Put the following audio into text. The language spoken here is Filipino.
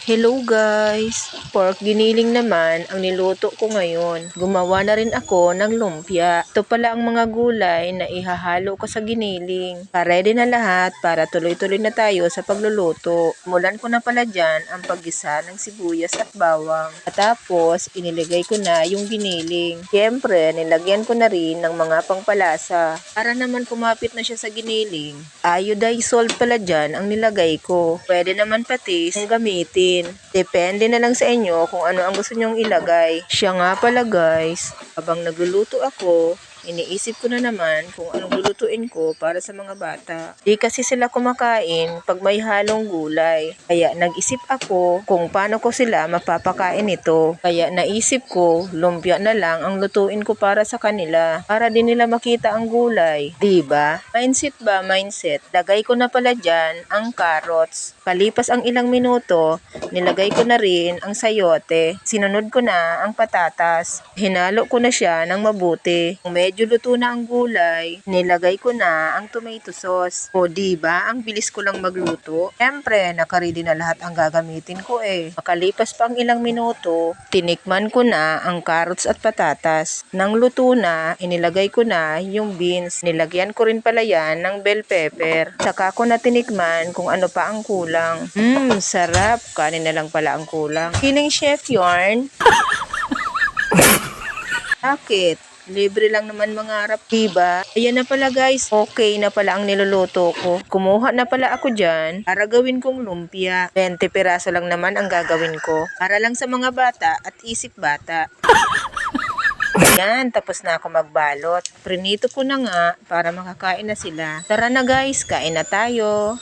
Hello guys! Pork giniling naman ang niluto ko ngayon. Gumawa na rin ako ng lumpia. Ito pala ang mga gulay na ihahalo ko sa giniling. Ready na lahat para tuloy-tuloy na tayo sa pagluluto. Mulan ko na pala dyan ang paggisa ng sibuyas at bawang. At tapos iniligay ko na yung giniling. Siyempre nilagyan ko na rin ng mga pangpalasa. Para naman kumapit na siya sa giniling. Iodized salt pala dyan ang nilagay ko. Pwede naman patis ang gamitin. Depende na lang sa inyo kung ano ang gusto nyong ilagay. Siya nga pala guys, habang nagluluto ako, iniisip ko na naman kung anong lulutuin ko para sa mga bata. Di kasi sila kumakain pag may halong gulay. Kaya nag-isip ako kung paano ko sila mapapakain ito. Kaya naisip ko, lumpia na lang ang lutuin ko para sa kanila. Para din nila makita ang gulay. Diba? Mindset ba? Mindset. Lagay ko na pala dyan ang carrots. Palipas ang ilang minuto, nilagay ko na rin ang sayote. Sinunod ko na ang patatas. Hinalo ko na siya ng mabuti. Kung medyo luto na ang gulay, nilagay ko na ang tomato sauce. O diba, ang bilis ko lang magluto. Siyempre, nakaready na lahat ang gagamitin ko eh. Makalipas pa ang ilang minuto, tinikman ko na ang carrots at patatas. Nang luto na, inilagay ko na yung beans. Nilagyan ko rin pala yan ng bell pepper. Saka ko na tinikman kung ano pa ang kulang. Sarap. Kanin na lang pala ang kulang. Feeling Chef Yarn. Bakit? Libre lang naman mangarap, diba? Ayan na pala guys, okay na pala ang niluluto ko. Kumuha na pala ako dyan para gawin kong lumpia. 20 piraso lang naman ang gagawin ko. Para lang sa mga bata at isip bata. Yan, tapos na ako magbalot. Prinito ko na nga para makakain na sila. Tara na guys, kain na tayo.